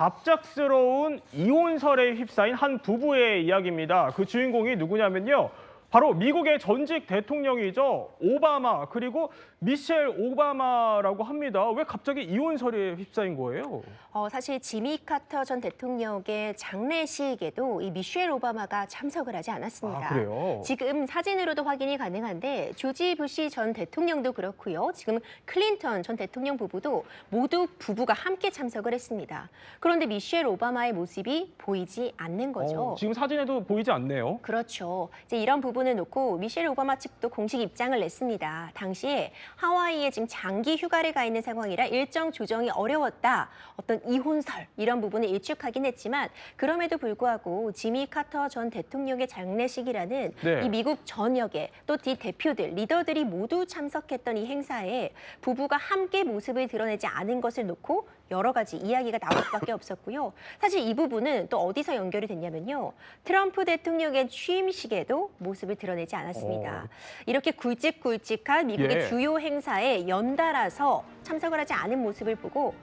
갑작스러운 이혼설에 휩싸인 한 부부의 이야기입니다. 그 주인공이 누구냐면요. 바로 미국의 전직 대통령이죠. 오바마, 그리고 미셸 오바마라고 합니다. 왜 갑자기 이혼설에 휩싸인 거예요? 사실 지미 카터 전 대통령의 장례식에도 이 미셸 오바마가 참석을 하지 않았습니다. 아, 그래요? 지금 사진으로도 확인이 가능한데 조지 부시 전 대통령도 그렇고요. 지금 클린턴 전 대통령 부부도 모두 부부가 함께 참석을 했습니다. 그런데 미셸 오바마의 모습이 보이지 않는 거죠. 지금 사진에도 보이지 않네요. 그렇죠. 이제 이런 부분을 놓고 미셸 오바마 측도 공식 입장을 냈습니다. 당시에 하와이에 지금 장기 휴가를 가 있는 상황이라 일정 조정이 어려웠다. 어떤 이혼설 이런 부분을 일축하긴 했지만 그럼에도 불구하고 지미 카터 전 대통령의 장례식이라는 네. 이 미국 전역에 또 대표들, 리더들이 모두 참석했던 이 행사에 부부가 함께 모습을 드러내지 않은 것을 놓고 여러 가지 이야기가 나올 수밖에 없었고요. 사실 이 부분은 또 어디서 연결이 됐냐면요. 트럼프 대통령의 취임식에도 모습을 드러내지 않았습니다. 이렇게 굵직굵직한 미국의 예. 주요 행사에 연달아서 참석을 하지 않은 모습을 보고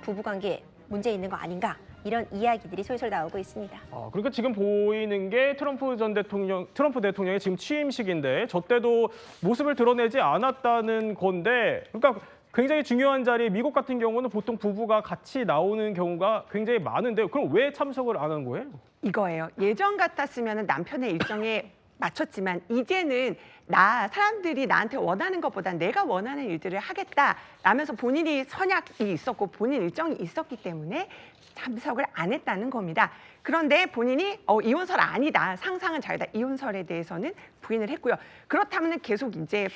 부부관계에 문제 있는 거 아닌가 이런 이야기들이 솔솔 나오고 있습니다. 그러니까 지금 보이는 게 트럼프 대통령의 지금 취임식인데 저 때도 모습을 드러내지 않았다는 건데, 그러니까 굉장히 중요한 자리, 미국 같은 경우는 보통 부부가 같이 나오는 경우가 굉장히 많은데요. 그럼 왜 참석을 안 한 거예요? 이거예요. 예전 같았으면 남편의 일정에 맞췄지만 이제는 사람들이 나한테 원하는 것보다 내가 원하는 일들을 하겠다라면서 본인이 선약이 있었고 본인 일정이 있었기 때문에 참석을 안 했다는 겁니다. 그런데 본인이 이혼설 아니다, 상상은 자유다, 이혼설에 대해서는 부인을 했고요. 그렇다면 계속 이제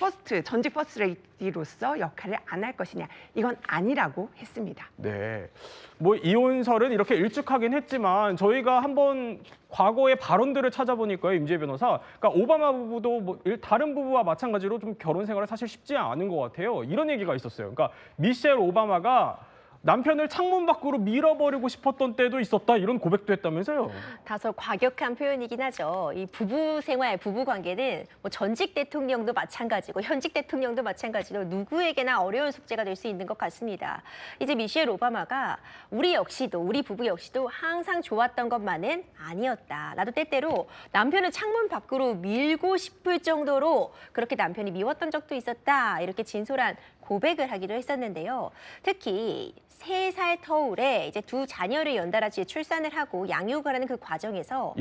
전직 퍼스트 레이디로서 역할을 안 할 것이냐, 이건 아니라고 했습니다. 네, 뭐 이혼설은 이렇게 일축하긴 했지만 저희가 한번 과거의 발언들을 찾아보니까요, 임지혜 변호사, 그러니까 오바마 부부도 다른 부부와 마찬가지로 좀 결혼 생활을 사실 쉽지 않은 것 같아요. 이런 얘기가 있었어요. 그러니까 미셸 오바마가 남편을 창문 밖으로 밀어버리고 싶었던 때도 있었다, 이런 고백도 했다면서요. 다소 과격한 표현이긴 하죠. 이 부부 생활, 부부 관계는 뭐 전직 대통령도 마찬가지고 현직 대통령도 마찬가지로 누구에게나 어려운 숙제가 될 수 있는 것 같습니다. 이제 미셸 오바마가 우리 부부 역시도 항상 좋았던 것만은 아니었다. 나도 때때로 남편을 창문 밖으로 밀고 싶을 정도로 그렇게 남편이 미웠던 적도 있었다. 이렇게 진솔한 고백을 하기도 했었는데요. 특히 3살 터울에 이제 두 자녀를 연달아 출산을 하고 양육을 하는 그 과정에서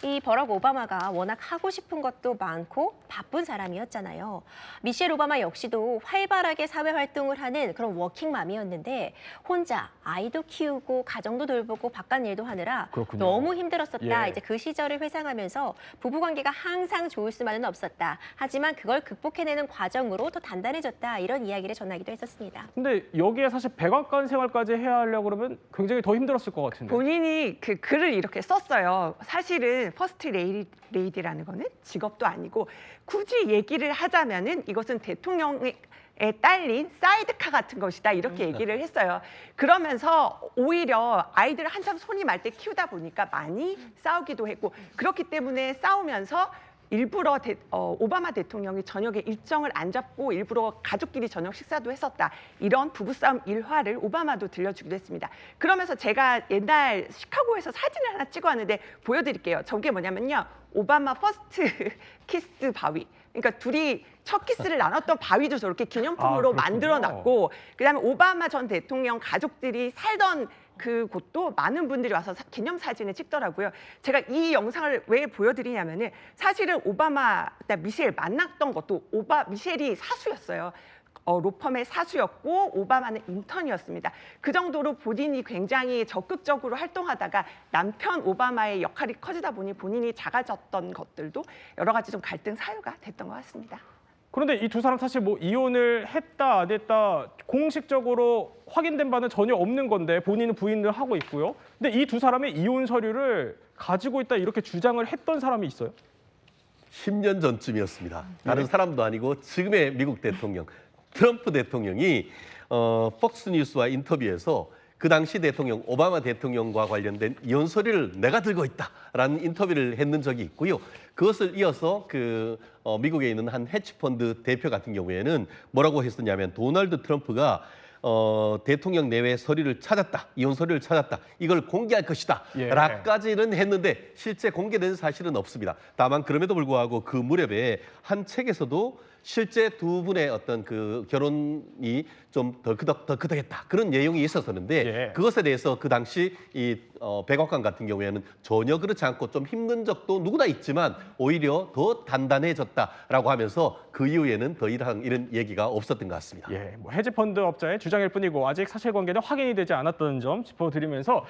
이 버락 오바마가 워낙 하고 싶은 것도 많고 바쁜 사람이었잖아요. 미셸 오바마 역시도 활발하게 사회 활동을 하는 그런 워킹맘이었는데 혼자 아이도 키우고 가정도 돌보고 바깥 일도 하느라 그렇군요. 너무 힘들었었다. 예. 이제 그 시절을 회상하면서 부부관계가 항상 좋을 수만은 없었다. 하지만 그걸 극복해내는 과정으로 더 단단해졌다. 이런 이야기를 전하기도 했었습니다. 근데 여기에 사실 백악관 생활까지 해야 하려고 그러면 굉장히 더 힘들었을 것 같은데. 본인이 그 글을 이렇게 썼어요. 사실은 퍼스트 레이디라는 거는 직업도 아니고 굳이 얘기를 하자면은 이것은 대통령의 딸린 사이드카 같은 것이다, 이렇게 얘기를 했어요. 그러면서 오히려 아이들을 한참 손이 말 때 키우다 보니까 많이 싸우기도 했고, 그렇기 때문에 싸우면서 일부러 오바마 대통령이 저녁에 일정을 안 잡고 일부러 가족끼리 저녁 식사도 했었다, 이런 부부싸움 일화를 오바마도 들려주기도 했습니다. 그러면서 제가 옛날 시카고에서 사진을 하나 찍어왔는데 보여드릴게요. 저게 뭐냐면요, 오바마 퍼스트 키스 바위. 그러니까 둘이 첫 키스를 나눴던 바위도 저렇게 기념품으로 만들어놨고, 그다음에 오바마 전 대통령 가족들이 살던 그 곳도 많은 분들이 와서 기념사진을 찍더라고요. 제가 이 영상을 왜 보여드리냐면은 사실은 미셸 만났던 것도 미셸이 사수였어요. 로펌의 사수였고 오바마는 인턴이었습니다. 그 정도로 본인이 굉장히 적극적으로 활동하다가 남편 오바마의 역할이 커지다 보니 본인이 작아졌던 것들도 여러 가지 좀 갈등 사유가 됐던 것 같습니다. 그런데 이 두 사람 사실 뭐 이혼을 했다 안 했다 공식적으로 확인된 바는 전혀 없는 건데 본인은 부인을 하고 있고요. 근데 이 두 사람의 이혼 서류를 가지고 있다 이렇게 주장을 했던 사람이 있어요? 10년 전쯤이었습니다. 다른 사람도 아니고 지금의 미국 대통령 트럼프 대통령이 폭스뉴스와 인터뷰에서 그 당시 대통령 오바마 대통령과 관련된 이혼 서류를 내가 들고 있다라는 인터뷰를 했는 적이 있고요. 그것을 이어서 미국에 있는 한 헤지펀드 대표 같은 경우에는 뭐라고 했었냐면 도널드 트럼프가 대통령 내외 서류를 찾았다, 이혼 서류를 찾았다, 이걸 공개할 것이다 예. 라까지는 했는데 실제 공개된 사실은 없습니다. 다만 그럼에도 불구하고 그 무렵에 한 책에서도 실제 두 분의 어떤 그 결혼이 좀 더 크덕했다 그런 내용이 있었었는데 예. 그것에 대해서 그 당시 이 백악관 같은 경우에는 전혀 그렇지 않고 좀 힘든 적도 누구나 있지만 오히려 더 단단해졌다라고 하면서 그 이후에는 더 이런 얘기가 없었던 것 같습니다. 예, 뭐 헤지펀드 업자의 주장일 뿐이고 아직 사실관계는 확인이 되지 않았다는 점 짚어드리면서